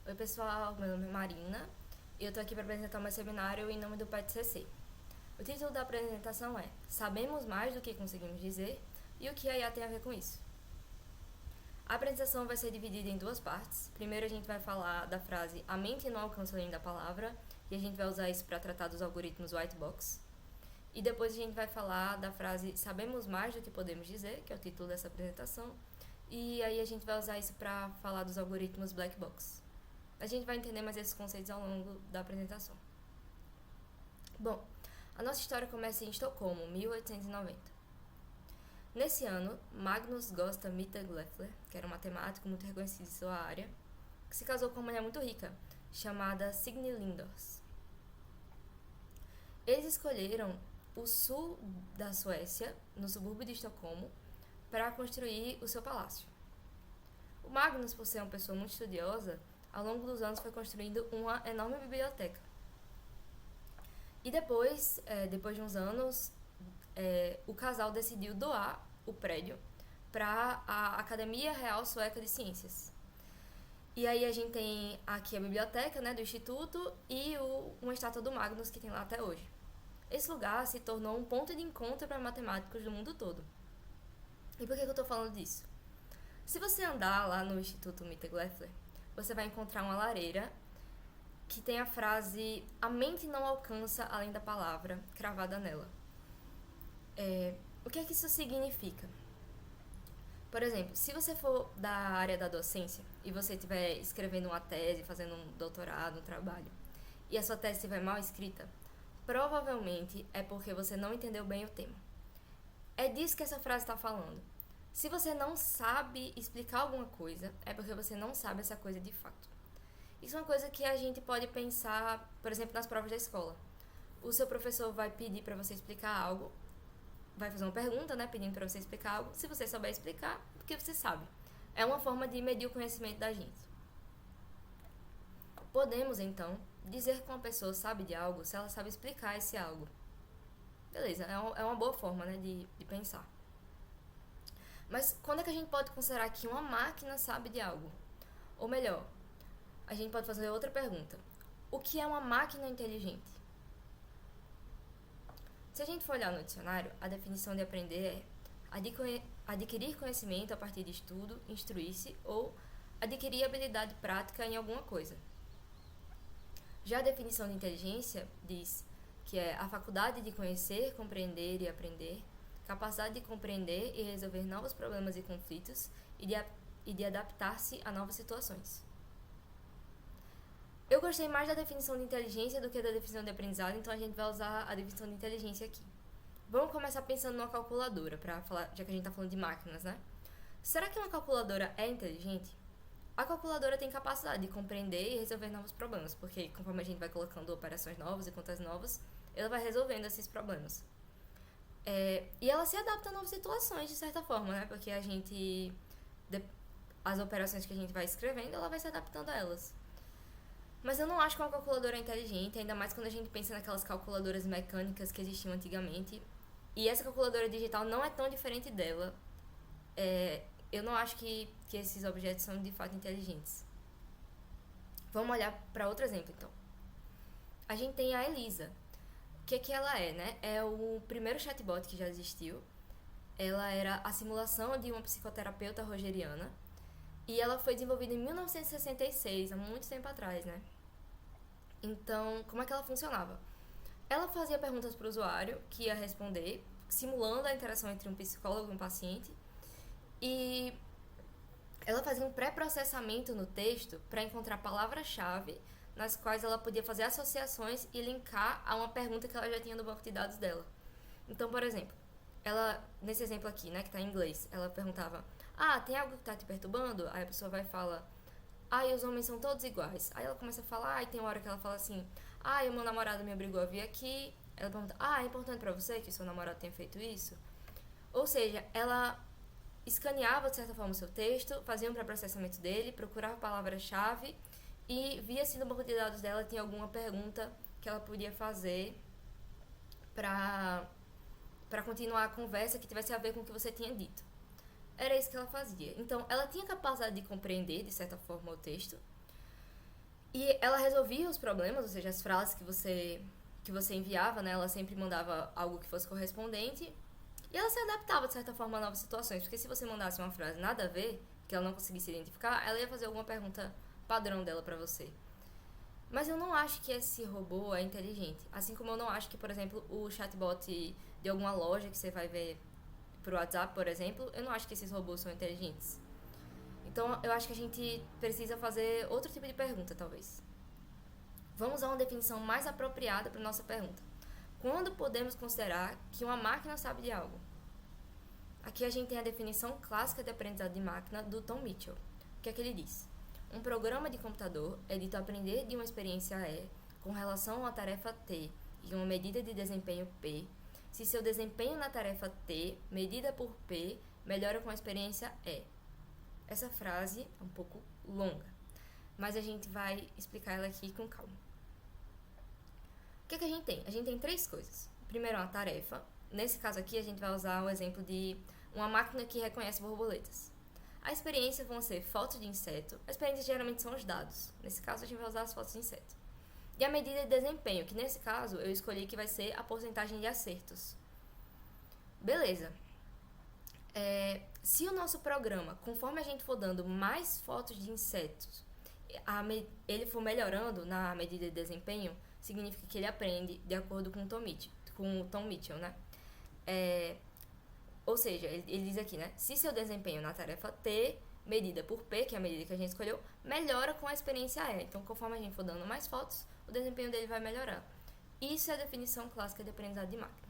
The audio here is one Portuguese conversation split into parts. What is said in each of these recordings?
Oi pessoal, meu nome é Marina e eu tô aqui para apresentar meu seminário em nome do PET-CC. O título da apresentação é Sabemos mais do que conseguimos dizer e o que a IA tem a ver com isso. A apresentação vai ser dividida em duas partes. Primeiro a gente vai falar da frase a mente não alcança além da palavra e a gente vai usar isso para tratar dos algoritmos white box. E depois a gente vai falar da frase sabemos mais do que podemos dizer, que é o título dessa apresentação, e aí a gente vai usar isso para falar dos algoritmos black box. A gente vai entender mais esses conceitos ao longo da apresentação. Bom, a nossa história começa em Estocolmo, 1890. Nesse ano, Magnus Gosta Mittag-Leffler, que era um matemático muito reconhecido em sua área, que se casou com uma mulher muito rica, chamada Signe Lindors. Eles escolheram o sul da Suécia, no subúrbio de Estocolmo, para construir o seu palácio. O Magnus, por ser uma pessoa muito estudiosa, ao longo dos anos foi construindo uma enorme biblioteca. E depois de uns anos, o casal decidiu doar o prédio para a Academia Real Sueca de Ciências. E aí a gente tem aqui a biblioteca, né, do Instituto e uma estátua do Magnus que tem lá até hoje. Esse lugar se tornou um ponto de encontro para matemáticos do mundo todo. E por que eu estou falando disso? Se você andar lá no Instituto Mittag-Leffler, você vai encontrar uma lareira que tem a frase a mente não alcança além da palavra cravada nela. O que é que isso significa? Por exemplo, se você for da área da docência e você estiver escrevendo uma tese, fazendo um doutorado, um trabalho, e a sua tese estiver mal escrita, provavelmente é porque você não entendeu bem o tema. É disso que essa frase está falando. Se você não sabe explicar alguma coisa, é porque você não sabe essa coisa de fato. Isso é uma coisa que a gente pode pensar, por exemplo, nas provas da escola. O seu professor vai pedir para você explicar algo, vai fazer uma pergunta, né, pedindo para você explicar algo. Se você souber explicar, porque você sabe. É uma forma de medir o conhecimento da gente. Podemos, então, dizer que uma pessoa sabe de algo se ela sabe explicar esse algo. Beleza, é uma boa forma, né, de pensar. Mas quando é que a gente pode considerar que uma máquina sabe de algo? Ou melhor, a gente pode fazer outra pergunta. O que é uma máquina inteligente? Se a gente for olhar no dicionário, a definição de aprender é adquirir conhecimento a partir de estudo, instruir-se ou adquirir habilidade prática em alguma coisa. Já a definição de inteligência diz que é a faculdade de conhecer, compreender e aprender, capacidade de compreender e resolver novos problemas e conflitos e de adaptar-se a novas situações. Eu gostei mais da definição de inteligência do que da definição de aprendizado, então a gente vai usar a definição de inteligência aqui. Vamos começar pensando numa calculadora, para falar, já que a gente está falando de máquinas, né? Será que uma calculadora é inteligente? A calculadora tem capacidade de compreender e resolver novos problemas, porque conforme a gente vai colocando operações novas e contas novas, ela vai resolvendo esses problemas. E ela se adapta a novas situações, de certa forma, né? Porque as operações que a gente vai escrevendo, ela vai se adaptando a elas. Mas eu não acho que uma calculadora é inteligente, ainda mais quando a gente pensa naquelas calculadoras mecânicas que existiam antigamente. E essa calculadora digital não é tão diferente dela. Eu não acho que esses objetos são de fato inteligentes. Vamos olhar para outro exemplo, então. A gente tem a Elisa. O que ela é, né? É o primeiro chatbot que já existiu. Ela era a simulação de uma psicoterapeuta rogeriana. E ela foi desenvolvida em 1966, há muito tempo atrás, né? Então, como é que ela funcionava? Ela fazia perguntas para o usuário, que ia responder, simulando a interação entre um psicólogo e um paciente. E ela fazia um pré-processamento no texto para encontrar palavras-chave nas quais ela podia fazer associações e linkar a uma pergunta que ela já tinha no banco de dados dela. Então, por exemplo, ela, nesse exemplo aqui, né, que está em inglês, ela perguntava: tem algo que está te perturbando? Aí a pessoa vai e fala: e os homens são todos iguais. Aí ela começa a falar, e tem uma hora que ela fala assim: o meu namorado me obrigou a vir aqui. Ela pergunta: é importante pra você que o seu namorado tenha feito isso? Ou seja, ela escaneava de certa forma o seu texto, fazia um pré-processamento dele, procurava palavras-chave e via se no banco de dados dela tinha alguma pergunta que ela podia fazer para continuar a conversa que tivesse a ver com o que você tinha dito. Era isso que ela fazia. Então, ela tinha capacidade de compreender, de certa forma, o texto, E ela resolvia os problemas, ou seja, as frases que você enviava, né? Ela sempre mandava algo que fosse correspondente. E ela se adaptava, de certa forma, a novas situações. Porque se você mandasse uma frase nada a ver, que ela não conseguisse identificar, ela ia fazer alguma pergunta padrão dela pra você. Mas eu não acho que esse robô é inteligente. Assim como eu não acho que, por exemplo, o chatbot de alguma loja que você vai ver pro WhatsApp, por exemplo, eu não acho que esses robôs são inteligentes. Então, eu acho que a gente precisa fazer outro tipo de pergunta, talvez. Vamos a uma definição mais apropriada para nossa pergunta. Quando podemos considerar que uma máquina sabe de algo? Aqui a gente tem a definição clássica de aprendizado de máquina do Tom Mitchell. O que é que ele diz? Um programa de computador é dito aprender de uma experiência E com relação a uma tarefa T e uma medida de desempenho P, se seu desempenho na tarefa T, medida por P, melhora com a experiência E. Essa frase é um pouco longa, mas a gente vai explicar ela aqui com calma. O que é que a gente tem? A gente tem 3 coisas. Primeiro, uma tarefa. Nesse caso aqui, a gente vai usar o exemplo de uma máquina que reconhece borboletas. A experiência vão ser fotos de inseto. A experiência geralmente são os dados. Nesse caso, a gente vai usar as fotos de inseto. E a medida de desempenho, que nesse caso eu escolhi que vai ser a porcentagem de acertos. Beleza. Se o nosso programa, conforme a gente for dando mais fotos de insetos, ele for melhorando na medida de desempenho, significa que ele aprende de acordo com o Tom Mitchell, né? Ou seja, ele diz aqui, né? Se seu desempenho na tarefa T, medida por P, que é a medida que a gente escolheu, melhora com a experiência E. Então, conforme a gente for dando mais fotos, o desempenho dele vai melhorar. Isso é a definição clássica de aprendizado de máquina.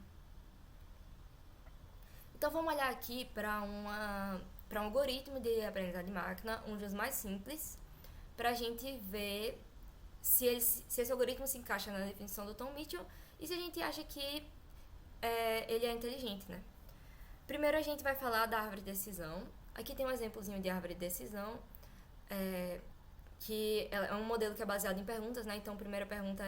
Então, vamos olhar aqui para um algoritmo de aprendizado de máquina, um dos mais simples, para a gente ver se esse algoritmo se encaixa na definição do Tom Mitchell e se a gente acha que ele é inteligente, né? Primeiro a gente vai falar da árvore de decisão. Aqui tem um exemplozinho de árvore de decisão, que é um modelo que é baseado em perguntas, né? Então a primeira pergunta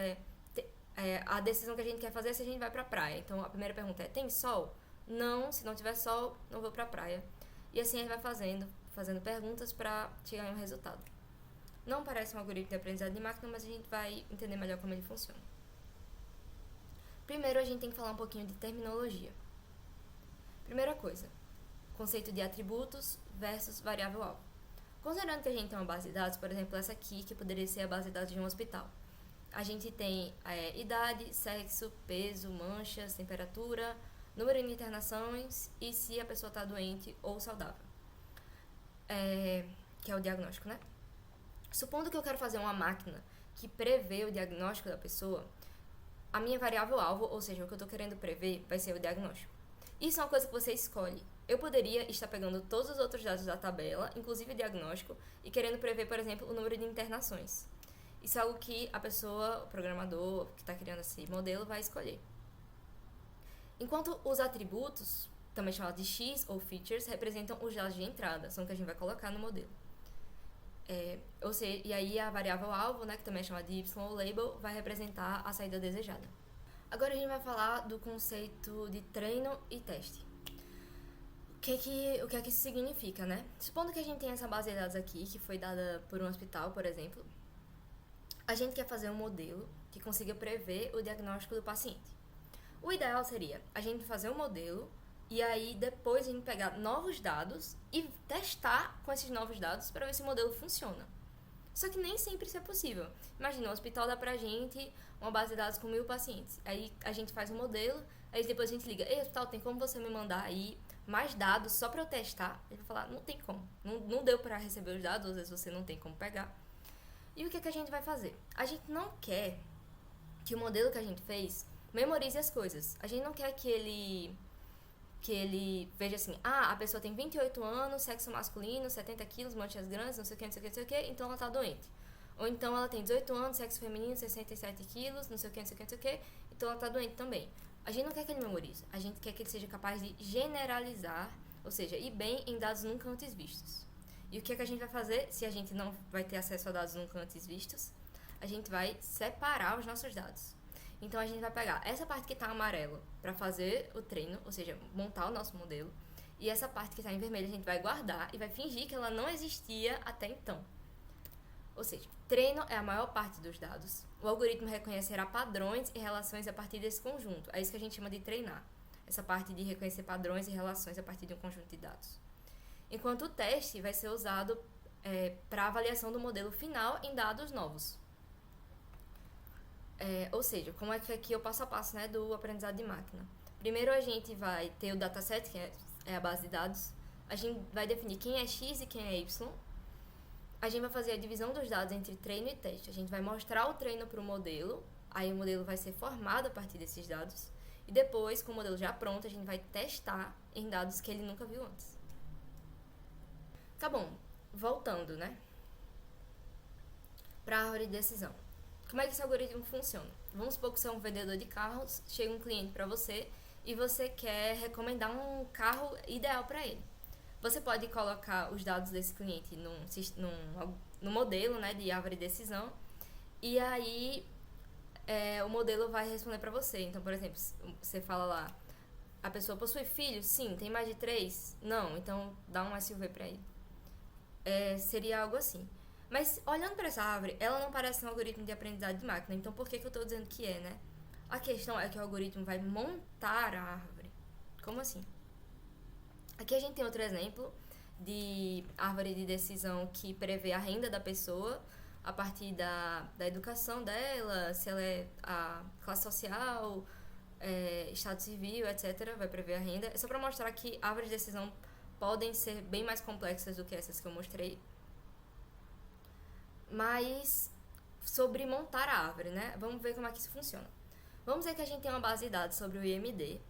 a decisão que a gente quer fazer é se a gente vai pra praia. Então a primeira pergunta é, tem sol? Não, se não tiver sol, não vou pra praia. E assim a gente vai fazendo perguntas pra chegar em um resultado. Não parece um algoritmo de aprendizado de máquina, mas a gente vai entender melhor como ele funciona. Primeiro, a gente tem que falar um pouquinho de terminologia. Primeira coisa, conceito de atributos versus variável-alvo. Considerando que a gente tem uma base de dados, por exemplo, essa aqui, que poderia ser a base de dados de um hospital. A gente tem idade, sexo, peso, manchas, temperatura, número de internações e se a pessoa está doente ou saudável. Que é o diagnóstico, né? Supondo que eu quero fazer uma máquina que prevê o diagnóstico da pessoa, a minha variável-alvo, ou seja, o que eu estou querendo prever, vai ser o diagnóstico. Isso é uma coisa que você escolhe. Eu poderia estar pegando todos os outros dados da tabela, inclusive o diagnóstico, e querendo prever, por exemplo, o número de internações. Isso é algo que a pessoa, o programador que está criando esse modelo, vai escolher. Enquanto os atributos, também chamados de X ou features, representam os dados de entrada, são o que a gente vai colocar no modelo. Ou seja, e aí a variável-alvo, né, que também é chamada de Y ou label, vai representar a saída desejada. Agora a gente vai falar do conceito de treino e teste. O que é que isso significa, né? Supondo que a gente tem essa base de dados aqui, que foi dada por um hospital, por exemplo, a gente quer fazer um modelo que consiga prever o diagnóstico do paciente. O ideal seria a gente fazer um modelo e aí depois a gente pegar novos dados e testar com esses novos dados para ver se o modelo funciona. Só que nem sempre isso é possível. Imagina, um hospital dá pra gente uma base de dados com 1000 pacientes. Aí a gente faz um modelo, aí depois a gente liga, ei, hospital, tem como você me mandar aí mais dados só pra eu testar? Ele vai falar, não tem como. Não deu pra receber os dados, às vezes você não tem como pegar. E o que a gente vai fazer? A gente não quer que o modelo que a gente fez memorize as coisas. A gente não quer que ele veja assim, a pessoa tem 28 anos, sexo masculino, 70 quilos, manchas grandes, não sei o que, então ela tá doente. Ou então ela tem 18 anos, sexo feminino, 67 quilos, não sei o que, então ela tá doente também. A gente não quer que ele memorize, a gente quer que ele seja capaz de generalizar, ou seja, ir bem em dados nunca antes vistos. E o que a gente vai fazer se a gente não vai ter acesso a dados nunca antes vistos? A gente vai separar os nossos dados. Então, a gente vai pegar essa parte que está amarelo para fazer o treino, ou seja, montar o nosso modelo. E essa parte que está em vermelho a gente vai guardar e vai fingir que ela não existia até então. Ou seja, treino é a maior parte dos dados. O algoritmo reconhecerá padrões e relações a partir desse conjunto. É isso que a gente chama de treinar. Essa parte de reconhecer padrões e relações a partir de um conjunto de dados. Enquanto o teste vai ser usado para avaliação do modelo final em dados novos. Ou seja, como é que aqui é o passo a passo, né, do aprendizado de máquina. Primeiro a gente vai ter o dataset, que é a base de dados. A gente vai definir quem é X e quem é Y. A gente vai fazer a divisão dos dados entre treino e teste. A gente vai mostrar o treino para o modelo, aí o modelo vai ser formado a partir desses dados. E depois, com o modelo já pronto, a gente vai testar em dados que ele nunca viu antes. Tá bom, voltando, né, para a árvore de decisão. Como é que esse algoritmo funciona? Vamos supor que você é um vendedor de carros, chega um cliente para você e você quer recomendar um carro ideal para ele. Você pode colocar os dados desse cliente num modelo, né, de árvore de decisão, e aí o modelo vai responder para você. Então, por exemplo, você fala lá, a pessoa possui filhos? Sim. Tem mais de 3? Não. Então, dá um SUV para ele. Seria algo assim. Mas, olhando para essa árvore, ela não parece um algoritmo de aprendizado de máquina. Então, por que eu estou dizendo que é, né? A questão é que o algoritmo vai montar a árvore. Como assim? Aqui a gente tem outro exemplo de árvore de decisão que prevê a renda da pessoa a partir da educação dela, se ela é a classe social, estado civil, etc. Vai prever a renda. É só para mostrar que árvores de decisão podem ser bem mais complexas do que essas que eu mostrei. Mas sobre montar a árvore, né? Vamos ver como é que isso funciona. Vamos dizer que a gente tem uma base de dados sobre o IMD,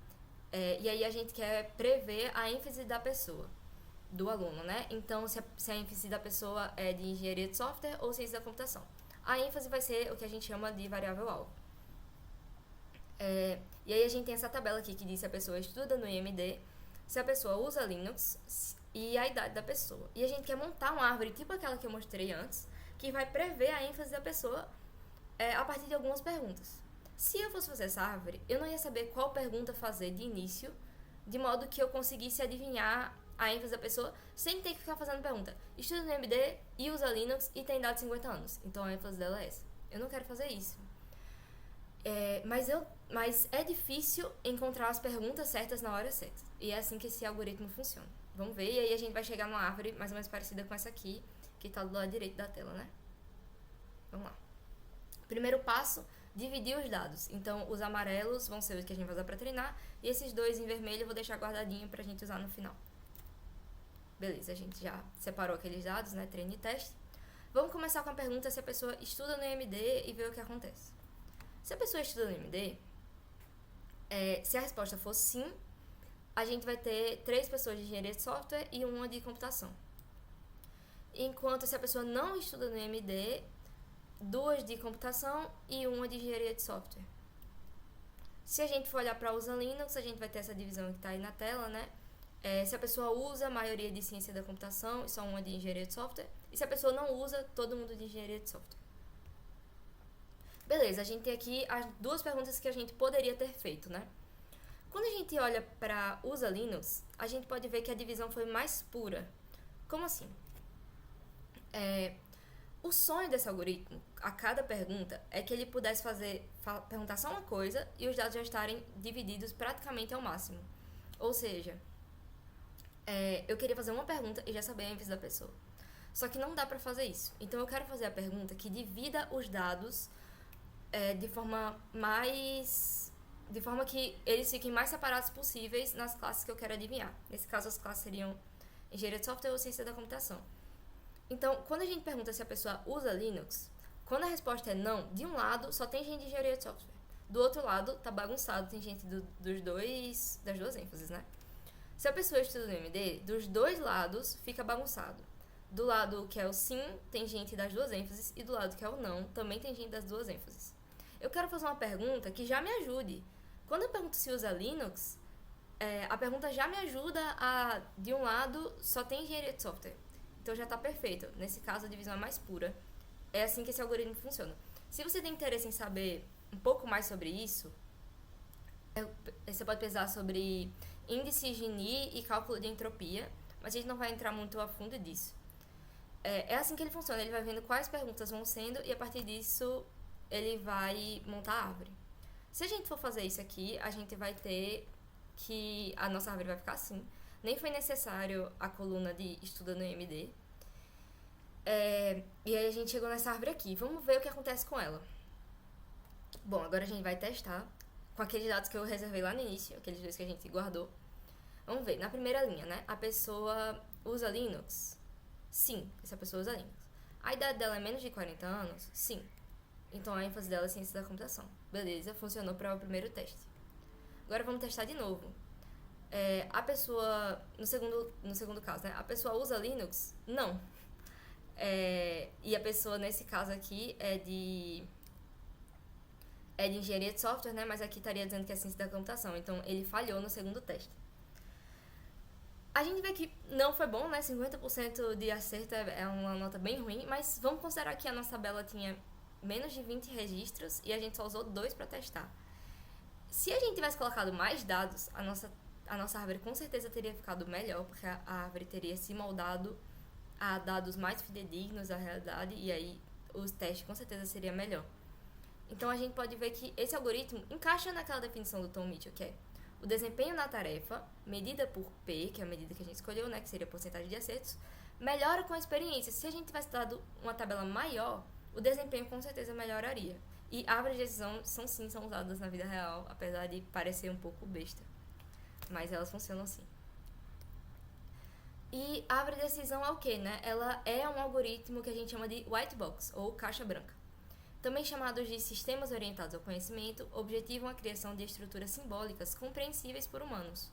e aí a gente quer prever a ênfase da pessoa, do aluno, né? Então, se a ênfase da pessoa é de engenharia de software ou ciência da computação. A ênfase vai ser o que a gente chama de variável-alvo. E aí a gente tem essa tabela aqui que diz se a pessoa estuda no IMD, se a pessoa usa Linux e a idade da pessoa. E a gente quer montar uma árvore tipo aquela que eu mostrei antes, que vai prever a ênfase da pessoa a partir de algumas perguntas. Se eu fosse fazer essa árvore, eu não ia saber qual pergunta fazer de início, de modo que eu conseguisse adivinhar a ênfase da pessoa sem ter que ficar fazendo pergunta. Estuda no IMD e usa Linux e tem idade de 50 anos. Então a ênfase dela é essa. Eu não quero fazer isso. Mas é difícil encontrar as perguntas certas na hora certa. E é assim que esse algoritmo funciona. Vamos ver, e aí a gente vai chegar numa árvore mais ou menos parecida com essa aqui, que está do lado direito da tela, né? Vamos lá. Primeiro passo, dividir os dados. Então, os amarelos vão ser os que a gente vai usar para treinar, e esses dois em vermelho eu vou deixar guardadinho para a gente usar no final. Beleza, a gente já separou aqueles dados, né? Treino e teste. Vamos começar com a pergunta se a pessoa estuda no IMD e ver o que acontece. Se a pessoa estuda no IMD, se a resposta for sim, a gente vai ter 3 pessoas de engenharia de software e uma de computação. Enquanto se a pessoa não estuda no IMD, 2 de computação e uma de engenharia de software. Se a gente for olhar para usa Linux, a gente vai ter essa divisão que está aí na tela, né? Se a pessoa usa, a maioria de ciência da computação e só uma de engenharia de software. E se a pessoa não usa, todo mundo de engenharia de software. Beleza, a gente tem aqui as 2 perguntas que a gente poderia ter feito, né? Quando a gente olha para usa Linux, a gente pode ver que a divisão foi mais pura. Como assim? O sonho desse algoritmo, a cada pergunta, é que ele pudesse perguntar só uma coisa e os dados já estarem divididos praticamente ao máximo. Ou seja, eu queria fazer uma pergunta e já saber a ênfase da pessoa. Só que não dá pra fazer isso. Então eu quero fazer a pergunta que divida os dados de forma que eles fiquem mais separados possíveis nas classes que eu quero adivinhar. Nesse caso, as classes seriam engenharia de software ou ciência da computação. Então, quando a gente pergunta se a pessoa usa Linux, quando a resposta é não, de um lado só tem gente de engenharia de software. Do outro lado, tá bagunçado, tem gente das 2 ênfases, né? Se a pessoa estuda no MD, dos 2 lados fica bagunçado. Do lado que é o sim, tem gente das 2 ênfases, e do lado que é o não, também tem gente das 2 ênfases. Eu quero fazer uma pergunta que já me ajude. Quando eu pergunto se usa Linux, a pergunta já me ajuda a, de um lado, só tem engenharia de software. Então já está perfeito. Nesse caso, a divisão é mais pura. É assim que esse algoritmo funciona. Se você tem interesse em saber um pouco mais sobre isso, você pode pesquisar sobre índice Gini e cálculo de entropia, mas a gente não vai entrar muito a fundo disso. É assim que ele funciona. Ele vai vendo quais perguntas vão sendo e a partir disso ele vai montar a árvore. Se a gente for fazer isso aqui, a gente vai ter que a nossa árvore vai ficar assim. Nem foi necessário a coluna de estuda no EMD. E aí a gente chegou nessa árvore aqui. Vamos ver o que acontece com ela. Bom, agora a gente vai testar com aqueles dados que eu reservei lá no início, aqueles dois que a gente guardou. Vamos ver, na primeira linha, né? A pessoa usa Linux? Sim, essa pessoa usa Linux. A idade dela é menos de 40 anos? Sim. Então a ênfase dela é ciência da computação. Beleza, funcionou para o primeiro teste. Agora vamos testar de novo. A pessoa, no segundo caso, né? A pessoa usa Linux? Não. E a pessoa, nesse caso aqui, é de engenharia de software, né? Mas aqui estaria dizendo que é ciência da computação. Então ele falhou no segundo teste. A gente vê que não foi bom, né? 50% de acerto é uma nota bem ruim, mas vamos considerar que a nossa tabela tinha menos de 20 registros e a gente só usou 2 para testar. Se a gente tivesse colocado mais dados, a nossa árvore com certeza teria ficado melhor, porque a árvore teria se moldado a dados mais fidedignos da realidade e aí os testes com certeza seria melhor. Então a gente pode ver que esse algoritmo encaixa naquela definição do Tom Mitchell, que é o desempenho na tarefa, medida por P, que é a medida que a gente escolheu, né, que seria a porcentagem de acertos, melhora com a experiência. Se a gente tivesse dado uma tabela maior, o desempenho com certeza melhoraria. E árvores de decisão são usadas na vida real, apesar de parecer um pouco besta. Mas elas funcionam sim. E a árvore de decisão é o quê, né? Ela é um algoritmo que a gente chama de white box, ou caixa branca. Também chamados de sistemas orientados ao conhecimento, objetivam a criação de estruturas simbólicas compreensíveis por humanos.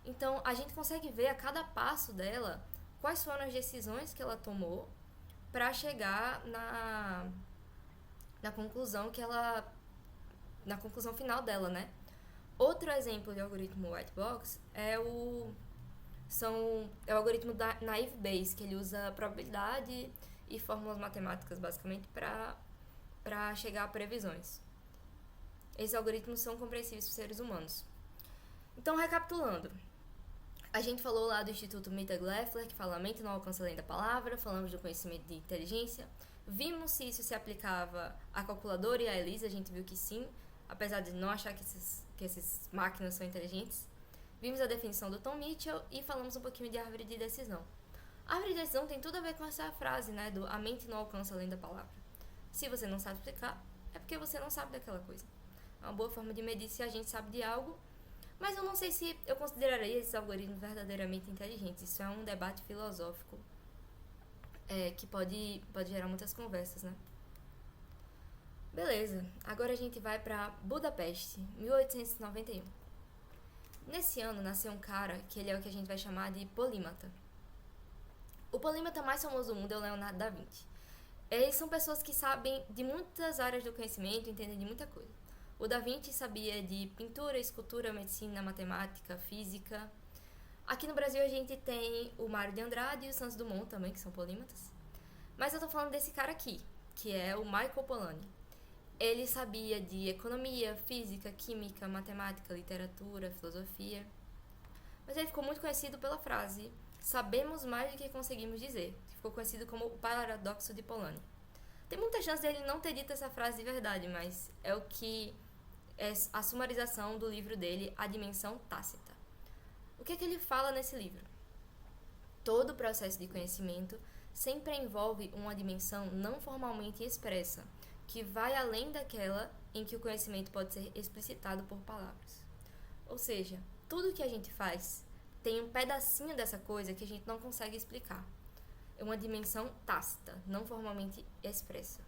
Então, a gente consegue ver a cada passo dela quais foram as decisões que ela tomou para chegar na conclusão na conclusão final dela, né? Outro exemplo de algoritmo white box é o algoritmo da Naive Bayes, que ele usa probabilidade e fórmulas matemáticas basicamente para chegar a previsões. Esses algoritmos são compreensíveis para seres humanos. Então, recapitulando, a gente falou lá do Instituto Mittag-Leffler, que fala a mente não alcança além da palavra, falamos do conhecimento de inteligência, vimos se isso se aplicava à calculadora e à ELISA, a gente viu que sim, apesar de não achar que essas máquinas são inteligentes. Vimos a definição do Tom Mitchell e falamos um pouquinho de árvore de decisão. A árvore de decisão tem tudo a ver com essa frase, né, do a mente não alcança além da palavra. Se você não sabe explicar, é porque você não sabe daquela coisa. É uma boa forma de medir se a gente sabe de algo, mas eu não sei se eu consideraria esses algoritmos verdadeiramente inteligentes. Isso é um debate filosófico que pode gerar muitas conversas, né? Beleza, agora a gente vai para Budapeste, 1891. Nesse ano nasceu um cara que ele é o que a gente vai chamar de polímata. O polímata mais famoso do mundo é o Leonardo da Vinci. Eles são pessoas que sabem de muitas áreas do conhecimento, entendem de muita coisa. O Da Vinci sabia de pintura, escultura, medicina, matemática, física. Aqui no Brasil a gente tem o Mário de Andrade e o Santos Dumont também, que são polímatas. Mas eu tô falando desse cara aqui, que é o Michael Polanyi. Ele sabia de economia, física, química, matemática, literatura, filosofia. Mas ele ficou muito conhecido pela frase "sabemos mais do que conseguimos dizer", que ficou conhecido como o paradoxo de Polanyi. Tem muita chance dele não ter dito essa frase de verdade, mas é o que é a sumarização do livro dele, A Dimensão Tácita. O que é que ele fala nesse livro? Todo o processo de conhecimento sempre envolve uma dimensão não formalmente expressa, que vai além daquela em que o conhecimento pode ser explicitado por palavras. Ou seja, tudo que a gente faz tem um pedacinho dessa coisa que a gente não consegue explicar. É uma dimensão tácita, não formalmente expressa.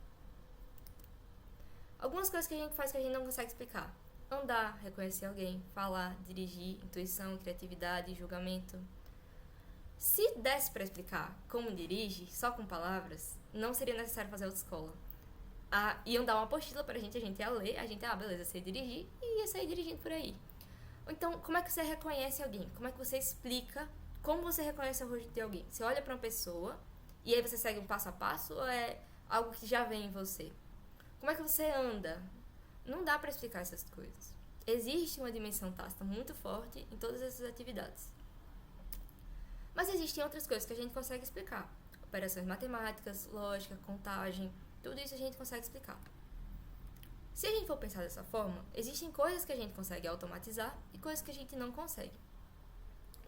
Algumas coisas que a gente faz que a gente não consegue explicar: andar, reconhecer alguém, falar, dirigir, intuição, criatividade, julgamento. Se desse para explicar como dirige, só com palavras, não seria necessário fazer autoescola. Iam dar uma apostila pra gente, a gente ia ler, a gente, beleza, sei dirigir, e ia sair dirigindo por aí. Então, como é que você reconhece alguém? Como é que você explica como você reconhece o rosto de alguém? Você olha pra uma pessoa e aí você segue um passo a passo ou é algo que já vem em você? Como é que você anda? Não dá pra explicar essas coisas. Existe uma dimensão tácita muito forte em todas essas atividades. Mas existem outras coisas que a gente consegue explicar. operações matemáticas, lógica, contagem, tudo isso a gente consegue explicar. Se a gente for pensar dessa forma, existem coisas que a gente consegue automatizar e coisas que a gente não consegue.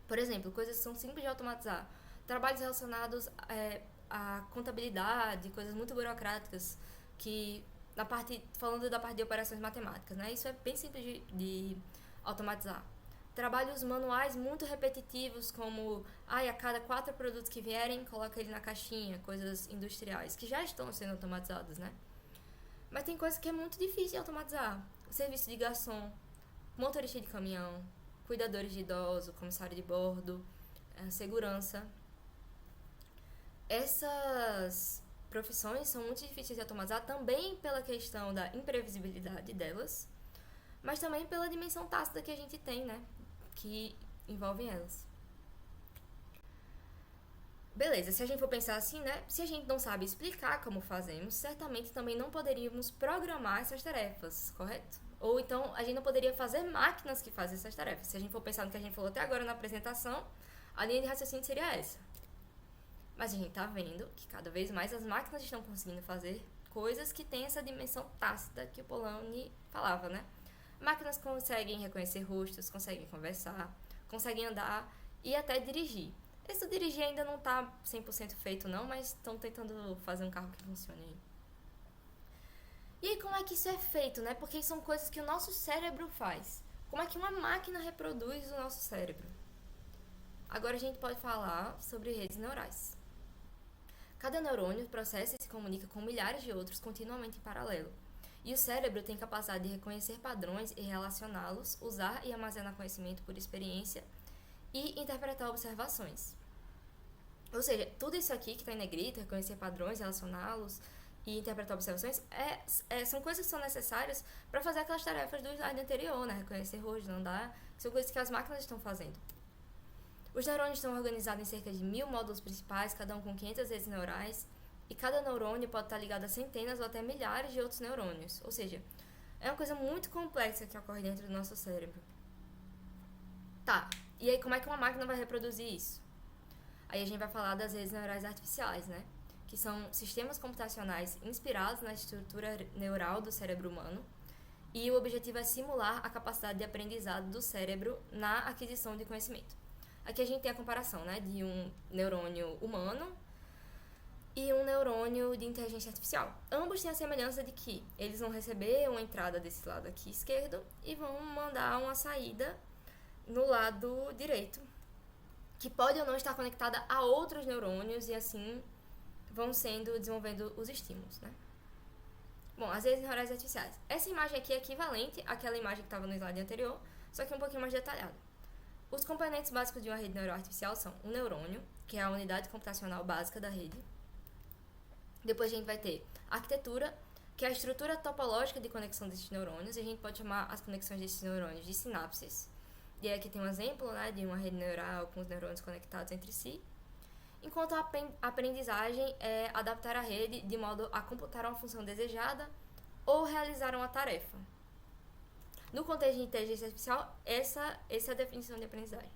Por exemplo, coisas que são simples de automatizar. Trabalhos relacionados à contabilidade, coisas muito burocráticas, que falando da parte de operações matemáticas, né? Isso é bem simples de automatizar. Trabalhos manuais muito repetitivos, como a cada 4 produtos que vierem, coloca ele na caixinha, coisas industriais, que já estão sendo automatizadas, né? Mas tem coisa que é muito difícil de automatizar. O serviço de garçom, motorista de caminhão, cuidadores de idosos, comissário de bordo, segurança. Essas profissões são muito difíceis de automatizar também pela questão da imprevisibilidade delas, mas também pela dimensão tácita que a gente tem, né? Que envolvem elas. Beleza, se a gente for pensar assim, né? Se a gente não sabe explicar como fazemos, certamente também não poderíamos programar essas tarefas, correto? Ou então a gente não poderia fazer máquinas que fazem essas tarefas. Se a gente for pensar no que a gente falou até agora na apresentação, a linha de raciocínio seria essa. Mas a gente tá vendo que cada vez mais as máquinas estão conseguindo fazer coisas que têm essa dimensão tácita que o Polanyi falava, né? Máquinas conseguem reconhecer rostos, conseguem conversar, conseguem andar e até dirigir. Esse do dirigir ainda não tá 100% feito não, mas estão tentando fazer um carro que funcione aí. E aí como é que isso é feito, né? Porque são coisas que o nosso cérebro faz. Como é que uma máquina reproduz o nosso cérebro? Agora a gente pode falar sobre redes neurais. Cada neurônio processa e se comunica com milhares de outros continuamente em paralelo. E o cérebro tem capacidade de reconhecer padrões e relacioná-los, usar e armazenar conhecimento por experiência e interpretar observações. Ou seja, tudo isso aqui que está em negrito, reconhecer padrões, relacioná-los e interpretar observações, são coisas que são necessárias para fazer aquelas tarefas do slide anterior, né? Reconhecer rostos, andar, são coisas que as máquinas estão fazendo. Os neurônios estão organizados em cerca de 1000 módulos principais, cada um com 500 redes neurais, e cada neurônio pode estar ligado a centenas ou até milhares de outros neurônios. Ou seja, é uma coisa muito complexa que ocorre dentro do nosso cérebro. Tá, e aí como é que uma máquina vai reproduzir isso? Aí a gente vai falar das redes neurais artificiais, né? Que são sistemas computacionais inspirados na estrutura neural do cérebro humano, e o objetivo é simular a capacidade de aprendizado do cérebro na aquisição de conhecimento. Aqui a gente tem a comparação, né, de um neurônio humano e um neurônio de inteligência artificial. Ambos têm a semelhança de que eles vão receber uma entrada desse lado aqui esquerdo e vão mandar uma saída no lado direito, que pode ou não estar conectada a outros neurônios e assim vão desenvolvendo os estímulos, né? Bom, as redes neurais artificiais. Essa imagem aqui é equivalente àquela imagem que estava no slide anterior, só que um pouquinho mais detalhada. Os componentes básicos de uma rede neural artificial são o neurônio, que é a unidade computacional básica da rede. Depois a gente vai ter a arquitetura, que é a estrutura topológica de conexão desses neurônios, e a gente pode chamar as conexões desses neurônios de sinapses. E aí aqui tem um exemplo, né, de uma rede neural com os neurônios conectados entre si. Enquanto a aprendizagem é adaptar a rede de modo a computar uma função desejada ou realizar uma tarefa. No contexto de inteligência artificial, essa é a definição de aprendizagem.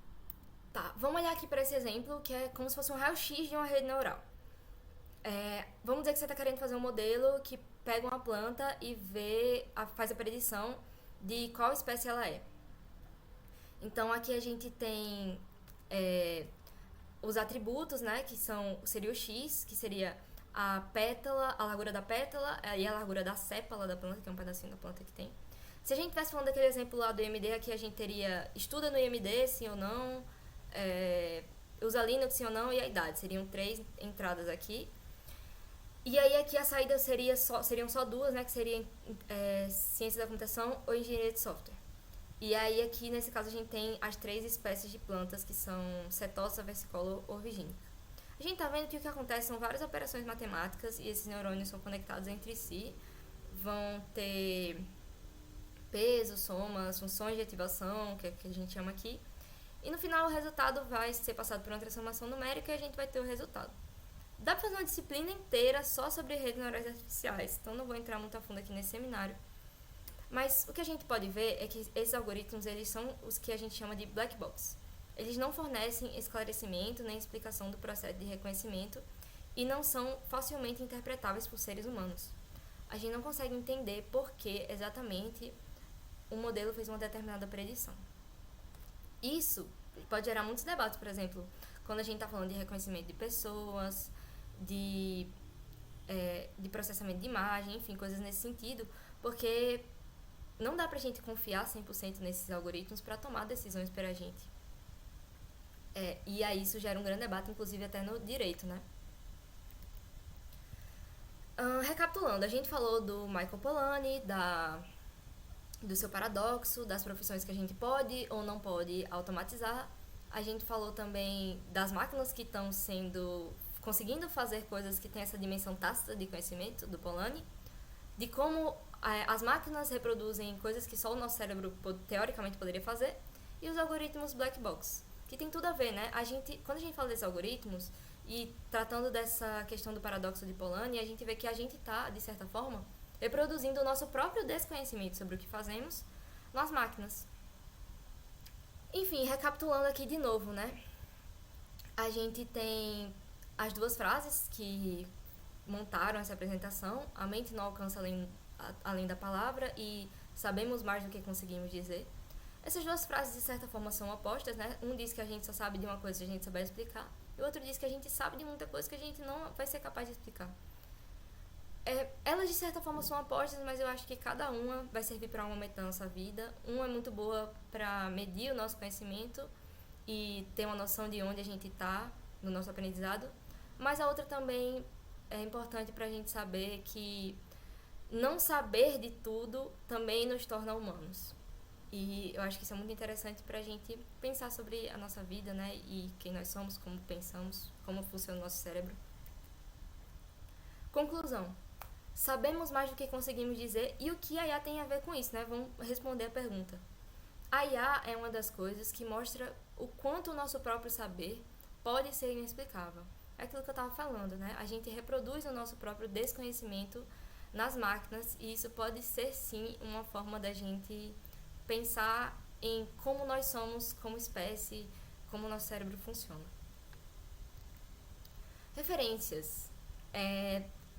Tá, vamos olhar aqui para esse exemplo, que é como se fosse um raio-x de uma rede neural. Vamos dizer que você está querendo fazer um modelo que pega uma planta e faz a predição de qual espécie ela é. Então, aqui a gente tem os atributos, né, seria o X, que seria a pétala, a largura da pétala e a largura da sépala da planta, que é um pedacinho da planta que tem. Se a gente estivesse falando daquele exemplo lá do IMD, aqui a gente teria estuda no IMD, sim ou não, usa Linux, sim ou não, e a idade. Seriam 3 entradas aqui. E aí aqui a saída seriam só 2, né, que seriam ciência da computação ou engenharia de software. E aí aqui, nesse caso, a gente tem as 3 espécies de plantas, que são setosa, versicolor ou virgínica. A gente tá vendo que o que acontece são várias operações matemáticas e esses neurônios são conectados entre si. Vão ter peso, somas, funções de ativação, que é o que a gente chama aqui. E no final o resultado vai ser passado por uma transformação numérica e a gente vai ter o resultado. Dá pra fazer uma disciplina inteira só sobre redes neurais artificiais, então não vou entrar muito a fundo aqui nesse seminário. Mas o que a gente pode ver é que esses algoritmos, eles são os que a gente chama de black box. Eles não fornecem esclarecimento nem explicação do processo de reconhecimento e não são facilmente interpretáveis por seres humanos. A gente não consegue entender por que exatamente o modelo fez uma determinada predição. Isso pode gerar muitos debates, por exemplo, quando a gente está falando de reconhecimento de pessoas, de processamento de imagem, enfim, coisas nesse sentido, porque não dá pra gente confiar 100% nesses algoritmos para tomar decisões pela gente. E aí isso gera um grande debate, inclusive até no direito, né? Recapitulando, a gente falou do Michael Polanyi, do seu paradoxo, das profissões que a gente pode ou não pode automatizar. A gente falou também das máquinas que estão conseguindo fazer coisas que têm essa dimensão tácita de conhecimento, do Polanyi, de como as máquinas reproduzem coisas que só o nosso cérebro teoricamente poderia fazer, e os algoritmos black box, que tem tudo a ver, né? Quando a gente fala desses algoritmos, e tratando dessa questão do paradoxo de Polanyi, a gente vê que a gente está, de certa forma, reproduzindo o nosso próprio desconhecimento sobre o que fazemos nas máquinas. Enfim, recapitulando aqui de novo, né? A gente tem as duas frases que montaram essa apresentação: a mente não alcança além da palavra e sabemos mais do que conseguimos dizer. Essas duas frases, de certa forma, são opostas, né? Um diz que a gente só sabe de uma coisa se a gente souber explicar, e o outro diz que a gente sabe de muita coisa que a gente não vai ser capaz de explicar. Elas, de certa forma, são opostas, mas eu acho que cada uma vai servir para um momento da nossa vida. Uma é muito boa para medir o nosso conhecimento e ter uma noção de onde a gente está no nosso aprendizado, mas a outra também é importante para a gente saber que não saber de tudo também nos torna humanos. E eu acho que isso é muito interessante para a gente pensar sobre a nossa vida, né? E quem nós somos, como pensamos, como funciona o nosso cérebro. Conclusão. Sabemos mais do que conseguimos dizer, e o que a IA tem a ver com isso, né? Vamos responder a pergunta. A IA é uma das coisas que mostra o quanto o nosso próprio saber pode ser inexplicável. É aquilo que eu estava falando, né? A gente reproduz o nosso próprio desconhecimento nas máquinas, e isso pode ser, sim, uma forma da gente pensar em como nós somos como espécie, como o nosso cérebro funciona. Referências.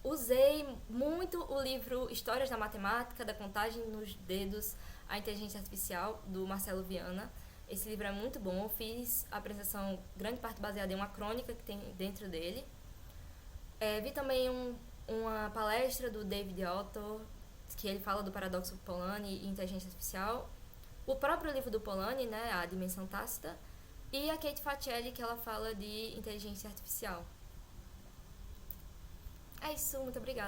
Usei muito o livro Histórias da Matemática, da Contagem nos Dedos, a Inteligência Artificial, do Marcelo Viana. Esse livro é muito bom. Eu fiz a apresentação, grande parte baseada em uma crônica que tem dentro dele. Vi também uma palestra do David Autor, que ele fala do paradoxo Polanyi e inteligência artificial. O próprio livro do Polanyi, né, A Dimensão Tácita. E a Kate Facelli, que ela fala de inteligência artificial. É isso, muito obrigada.